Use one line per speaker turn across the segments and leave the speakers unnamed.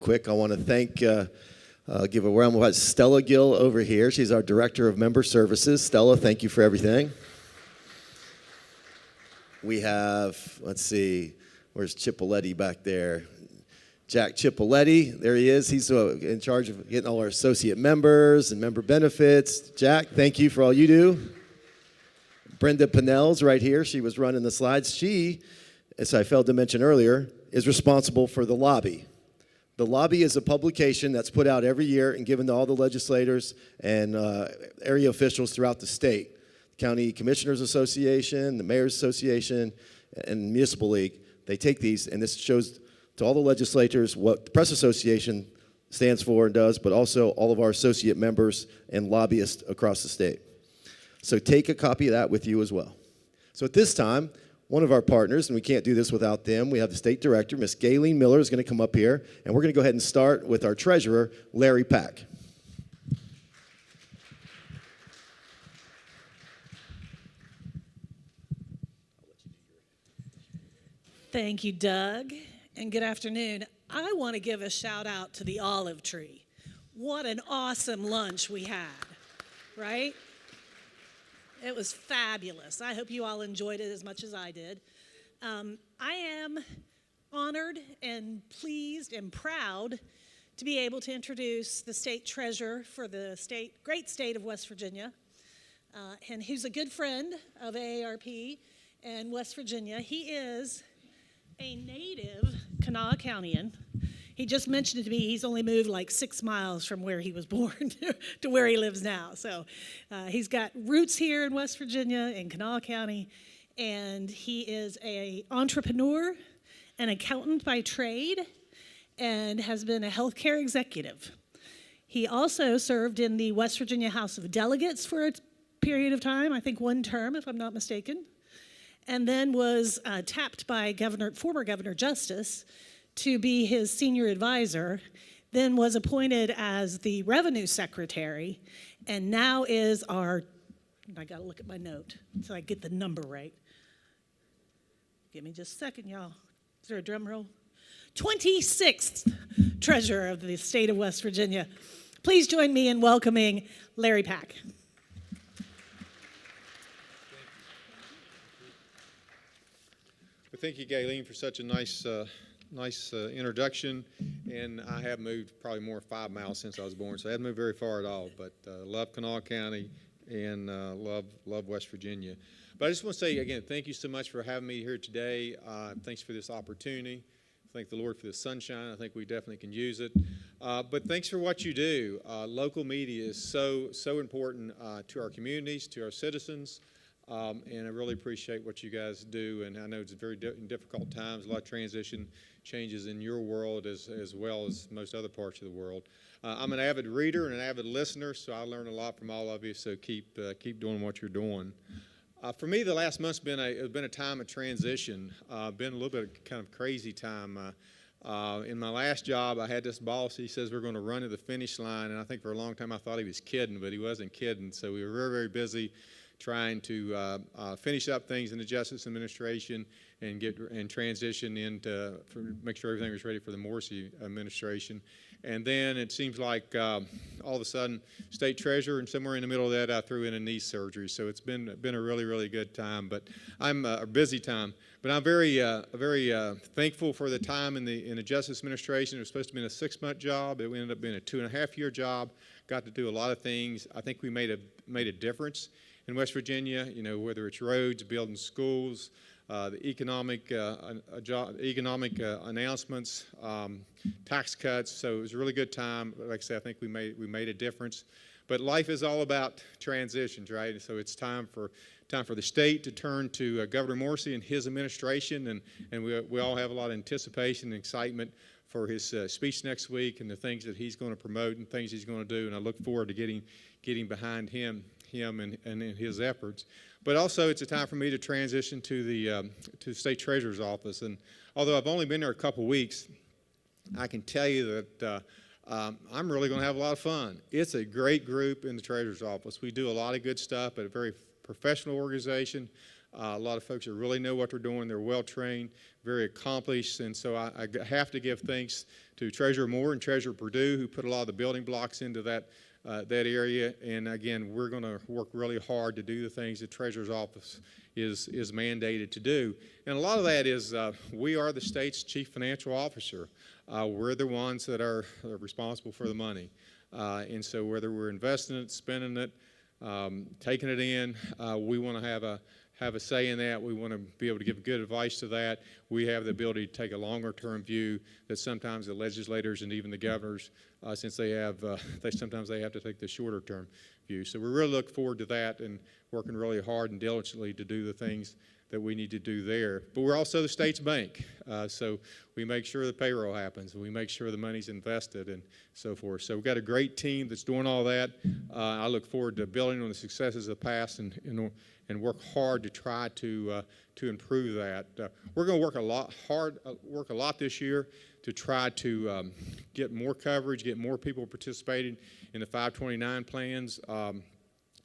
quick, I want to give a round of applause. Stella Gill over here. She's our Director of Member Services. Stella, thank you for everything. We have, let's see, where's Cipoletti back there? Jack Cipoletti, there he is. He's in charge of getting all our associate members and member benefits. Jack, thank you for all you do. Brenda Pinnell's right here. She was running the slides. She, as I failed to mention earlier, is responsible for the lobby. The lobby is a publication that's put out every year and given to all the legislators and area officials throughout the state. County Commissioners Association, the Mayor's Association, and Municipal League. They take these, and this shows to all the legislators what the Press Association stands for and does, but also all of our associate members and lobbyists across the state. So take a copy of that with you as well. So at this time, one of our partners, and we can't do this without them, we have the state director, Miss Gayleen Miller, is going to come up here, and we're going to go ahead and start with our treasurer, Larry Pack.
Thank you, Doug, and good afternoon. I want to give a shout out to the olive tree. What an awesome lunch we had, right? It was fabulous. I hope you all enjoyed it as much as I did. I am honored and pleased and proud to be able to introduce the state treasurer for the great state of West Virginia, and who's a good friend of AARP and West Virginia. He is a native Kanawha Countyan. He just mentioned it to me, he's only moved like 6 miles from where he was born to where he lives now. So he's got roots here in West Virginia, in Kanawha County, and he is an entrepreneur, an accountant by trade, and has been a healthcare executive. He also served in the West Virginia House of Delegates for a period of time, I think 1 term, if I'm not mistaken, and then was tapped by former Governor Justice to be his senior advisor, then was appointed as the revenue secretary, and now is I gotta look at my note so I get the number right. Give me just a second, y'all. Is there a drum roll? 26th treasurer of the state of West Virginia. Please join me in welcoming Larry Pack.
Well, thank you, Gayleen, for such a nice introduction. And I have moved probably more than 5 miles since I was born, so I haven't moved very far at all. But love Kanawha County and love West Virginia. But I just want to say again, thank you so much for having me here today. Thanks for this opportunity. Thank the Lord for the sunshine. I think we definitely can use it. But thanks for what you do. Local media is so important to our communities, to our citizens. And I really appreciate what you guys do, and I know it's very difficult times, a lot of transition changes in your world as well as most other parts of the world. I'm an avid reader and an avid listener, so I learn a lot from all of you, so keep doing what you're doing. For me, the last month's been a time of transition, been a little bit of kind of crazy time. In my last job, I had this boss. He says we're going to run to the finish line, and I think for a long time I thought he was kidding, but he wasn't kidding, so we were very, very busy trying to finish up things in the Justice Administration and transition make sure everything was ready for the Morrissey administration. And then it seems like all of a sudden, state treasurer, and somewhere in the middle of that, I threw in a knee surgery. So it's been a really, really good time, but I'm a busy time. But I'm very thankful for the time in the Justice Administration. It was supposed to be a 6-month job. It ended up being a 2.5-year job. Got to do a lot of things. I think we made a difference in West Virginia, whether it's roads, building schools, the economic announcements, tax cuts. So it was a really good time. Like I said, I think we made a difference. But life is all about transitions, right? So it's time for the state to turn to Governor Morrissey and his administration, and we all have a lot of anticipation and excitement for his speech next week and the things that he's going to promote and things he's going to do. And I look forward to getting behind him and his efforts. But also it's a time for me to transition to the state treasurer's office. And although I've only been there a couple weeks, I can tell you that I'm really going to have a lot of fun. It's a great group in the treasurer's office. We do a lot of good stuff at a very professional organization. A lot of folks that really know what they're doing. They're well-trained, very accomplished, and so I have to give thanks to Treasurer Moore and Treasurer Perdue, who put a lot of the building blocks into that area. And again, we're going to work really hard to do the things the Treasurer's Office is mandated to do. And a lot of that is we are the state's chief financial officer. We're the ones that are responsible for the money. And so whether we're investing it, spending it, taking it in, we want to have a say in that. We want to be able to give good advice to that. We have the ability to take a longer-term view that sometimes the legislators and even the governors, since sometimes they have to take the shorter-term view. So we really look forward to that and working really hard and diligently to do the things that we need to do there. But we're also the state's bank, so we make sure the payroll happens, we make sure the money's invested and so forth. So we've got a great team that's doing all that. I look forward to building on the successes of the past and work hard to try to improve that. We're going to work a lot this year to try to get more coverage, get more people participating in the 529 plans.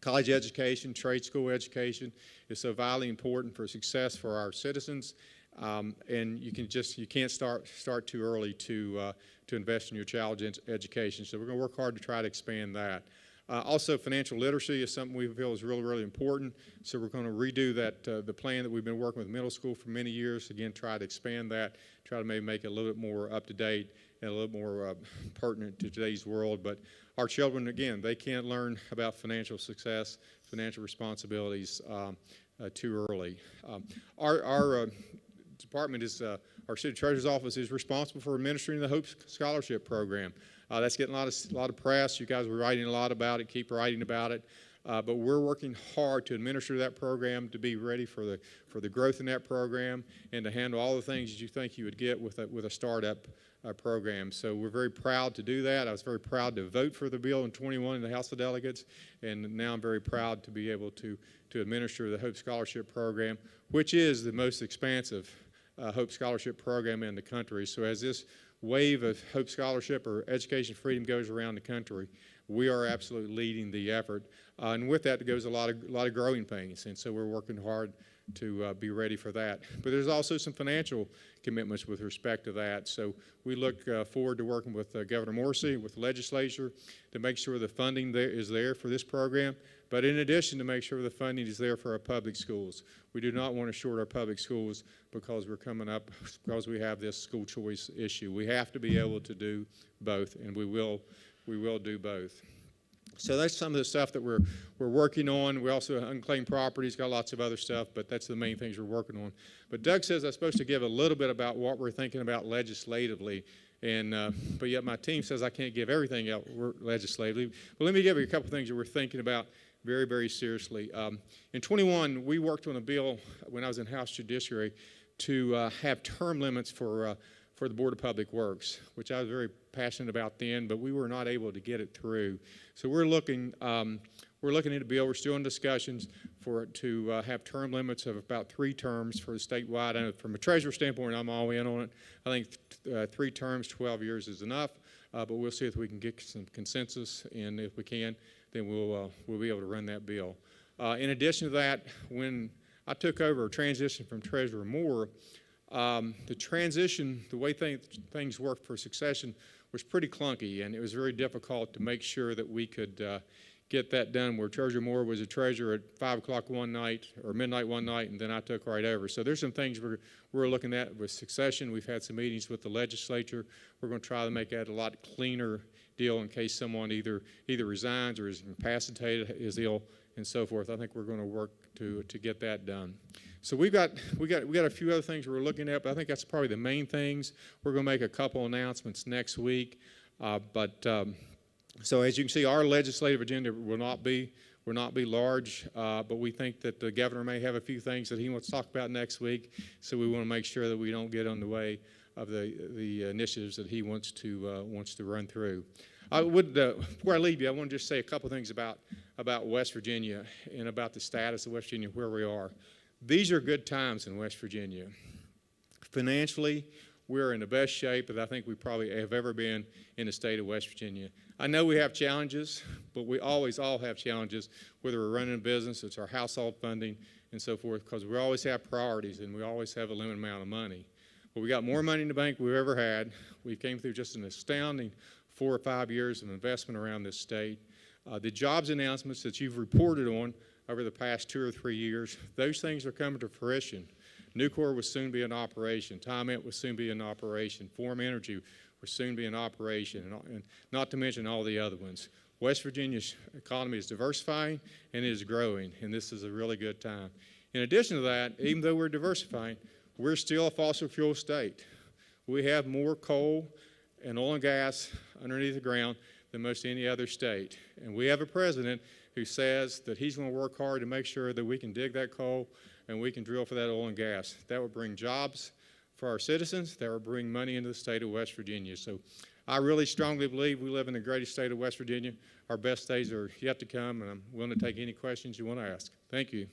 College education, trade school education is so vitally important for success for our citizens, and you can't start too early to invest in your child's education. So we're going to work hard to try to expand that. Also, financial literacy is something we feel is really, really important. So we're going to redo that the plan that we've been working with middle school for many years. Again, try to expand that, try to maybe make it a little bit more up to date and a little more pertinent to today's world. But our children, again, they can't learn about financial success, financial responsibilities too early. Our department our city treasurer's office is responsible for administering the Hope Scholarship Program. That's getting a lot of press. You guys were writing a lot about it, keep writing about it. But we're working hard to administer that program, to be ready for the growth in that program, and to handle all the things that you think you would get with a startup program. So we're very proud to do that. I was very proud to vote for the bill in 21 in the House of Delegates, and now I'm very proud to be able to administer the Hope Scholarship Program, which is the most expansive Hope Scholarship Program in the country. So as this wave of Hope Scholarship or education freedom goes around the country, we are absolutely leading the effort. And with that goes a lot of growing pains, and so we're working hard to be ready for that. But there's also some financial commitments with respect to that. So we look forward to working with Governor Morrissey, with the legislature, to make sure the funding is there for this program, but in addition to make sure the funding is there for our public schools. We do not want to short our public schools because we have this school choice issue. We have to be able to do both, and we will do both. So that's some of the stuff that we're working on. We also have unclaimed properties, got lots of other stuff, but that's the main things we're working on. But Doug says I'm supposed to give a little bit about what we're thinking about legislatively, and but yet my team says I can't give everything out legislatively. But let me give you a couple things that we're thinking about very, very seriously. In 21, we worked on a bill when I was in House Judiciary to have term limits for the Board of Public Works, which I was very passionate about then, but we were not able to get it through. So we're looking at a bill. We're still in discussions to have term limits of about 3 terms for the statewide. And from a treasurer standpoint, I'm all in on it. I think 3 terms, 12 years is enough, but we'll see if we can get some consensus, and if we can, then we'll be able to run that bill. In addition to that, when I took over or transitioned from Treasurer Moore, the way things worked for succession was pretty clunky, and it was very difficult to make sure that we could get that done, where Treasurer Moore was a treasurer at 5 o'clock one night or midnight one night, and then I took right over. So there's some things we're looking at with succession. We've had some meetings with the legislature. We're going to try to make that a lot cleaner deal in case someone either resigns or is incapacitated, is ill, and so forth. I think we're going to work to get that done. So we got a few other things we're looking at, but I think that's probably the main things. We're going to make a couple announcements next week. So as you can see, our legislative agenda will not be large, but we think that the governor may have a few things that he wants to talk about next week. So we want to make sure that we don't get on the way of the initiatives that he wants to run through. Before I leave you, I want to just say a couple things about West Virginia and about the status of West Virginia, where we are. These are good times in West Virginia. Financially, we're in the best shape that I think we probably have ever been in the state of West Virginia. I know we have challenges, but we always all have challenges, whether we're running a business, it's our household funding, and so forth, because we always have priorities and we always have a limited amount of money. But we got more money in the bank we've ever had. We came through just an astounding 4 or 5 years of investment around this state. The jobs announcements that you've reported on over the past 2 or 3 years, those things are coming to fruition. Nucor will soon be in operation. TimeOut will soon be in operation. Forum Energy will soon be in operation, and not to mention all the other ones. West Virginia's economy is diversifying and it is growing, and this is a really good time. In addition to that, even though we're diversifying, we're still a fossil fuel state. We have more coal and oil and gas underneath the ground than most any other state. And we have a president who says that he's going to work hard to make sure that we can dig that coal and we can drill for that oil and gas. That will bring jobs for our citizens. That will bring money into the state of West Virginia. So I really strongly believe we live in the greatest state of West Virginia. Our best days are yet to come, and I'm willing to take any questions you want to ask. Thank you.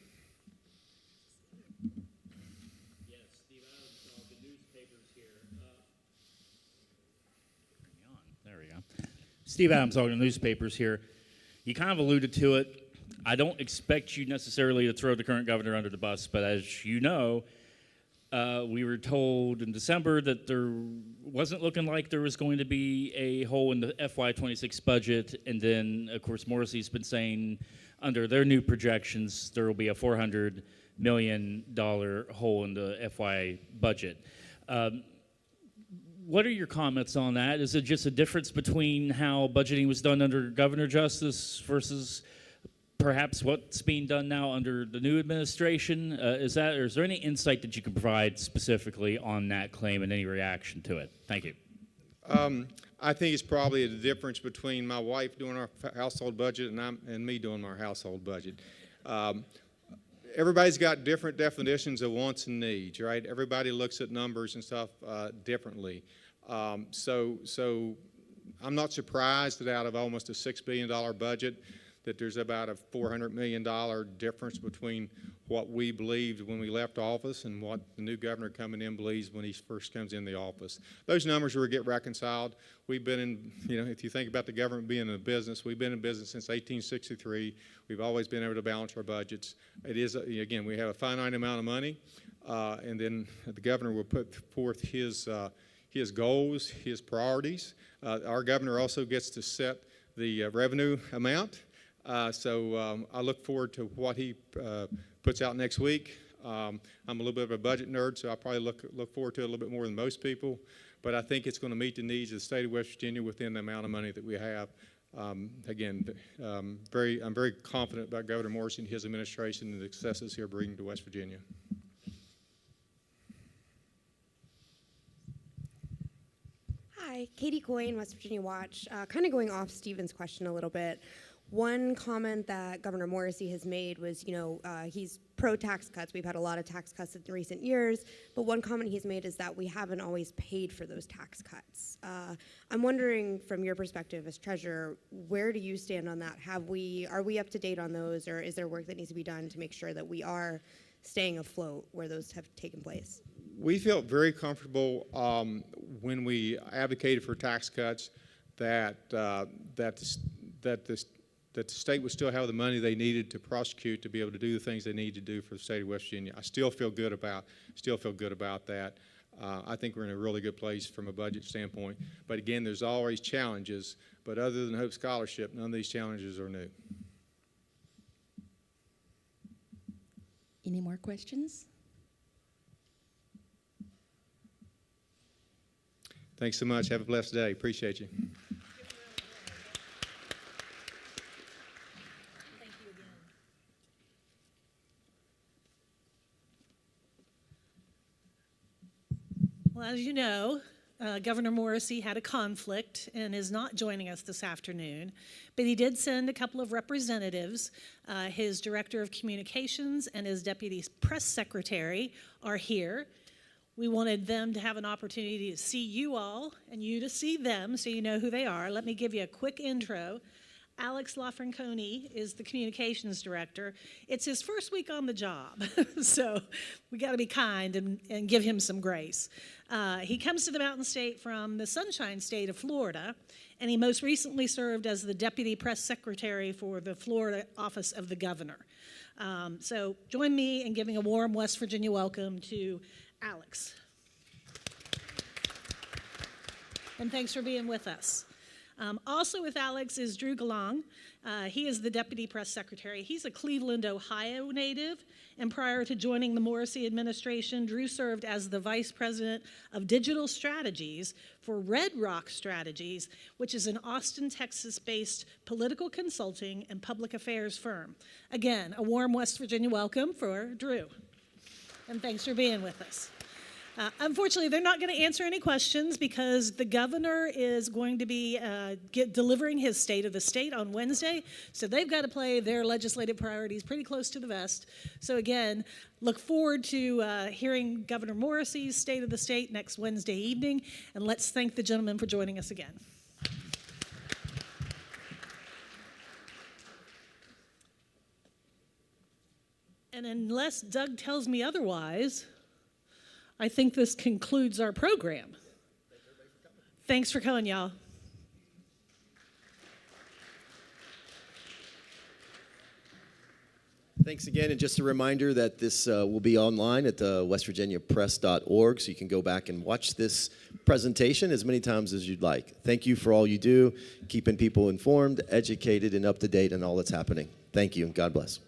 Yes, Steve Adams, the newspapers here. There we go. Steve Adams, all the newspapers here. You kind of alluded to it. I don't expect you necessarily to throw the current governor under the bus, but as you know, we were told in December that there wasn't looking like there was going to be a hole in the FY26 budget, and then, of course, Morrissey's been saying under their new projections there will be a $400 million hole in the FY budget. What are your comments on that? Is it just a difference between how budgeting was done under Governor Justice versus perhaps what's being done now under the new administration? Is there any insight that you can provide specifically on that claim and any reaction to it? Thank you.
I think it's probably the difference between my wife doing our household budget and me doing our household budget. Everybody's got different definitions of wants and needs, right? Everybody looks at numbers and stuff differently. So I'm not surprised that out of almost a $6 billion budget, that there's about a $400 million difference between what we believed when we left office and what the new governor coming in believes when he first comes in the office. Those numbers will get reconciled. We've been in, if you think about the government being in a business, we've been in business since 1863. We've always been able to balance our budgets. It is, again, we have a finite amount of money, and then the governor will put forth his goals, his priorities. Our governor also gets to set the revenue amount. So I look forward to what he puts out next week. I'm a little bit of a budget nerd, so I probably look forward to it a little bit more than most people. But I think it's going to meet the needs of the state of West Virginia within the amount of money that we have. Again, I'm very confident about Governor Morrissey and his administration and the successes he'll bring to West Virginia.
Hi, Katie Coyne, West Virginia Watch. Kind of going off Stephen's question a little bit. One comment that Governor Morrissey has made was, he's pro-tax cuts. We've had a lot of tax cuts in recent years, but one comment he's made is that we haven't always paid for those tax cuts. I'm wondering, from your perspective as treasurer, where do you stand on that? Are we up to date on those, or is there work that needs to be done to make sure that we are staying afloat where those have taken place?
We felt very comfortable when we advocated for tax cuts that the state would still have the money they needed to prosecute to be able to do the things they need to do for the state of West Virginia. I still feel good about that. I think we're in a really good place from a budget standpoint. But again, there's always challenges. But other than Hope Scholarship, none of these challenges are new.
Any more questions?
Thanks so much. Have a blessed day. Appreciate you.
Well, as you know, Governor Morrissey had a conflict and is not joining us this afternoon, but he did send a couple of representatives. His Director of Communications and his Deputy Press Secretary are here. We wanted them to have an opportunity to see you all and you to see them so you know who they are. Let me give you a quick intro. Alex LaFranconi is the communications director. It's his first week on the job, so we got to be kind and give him some grace. He comes to the Mountain State from the Sunshine State of Florida, and he most recently served as the deputy press secretary for the Florida office of the governor. So join me in giving a warm West Virginia welcome to Alex. And thanks for being with us. Also with Alex is Drew Galong. He is the Deputy Press Secretary. He's a Cleveland, Ohio native, and prior to joining the Morrissey administration, Drew served as the Vice President of Digital Strategies for Red Rock Strategies, which is an Austin, Texas-based political consulting and public affairs firm. Again, a warm West Virginia welcome for Drew. And thanks for being with us. Unfortunately, they're not going to answer any questions because the governor is going to be delivering his State of the State on Wednesday, so they've got to play their legislative priorities pretty close to the vest. So again, look forward to hearing Governor Morrissey's State of the State next Wednesday evening, and let's thank the gentleman for joining us again. And unless Doug tells me otherwise, I think this concludes our program. Thanks for coming, y'all.
Thanks again, and just a reminder that this will be online at the westvirginiapress.org, so you can go back and watch this presentation as many times as you'd like. Thank you for all you do, keeping people informed, educated, and up to date on all that's happening. Thank you, and God bless.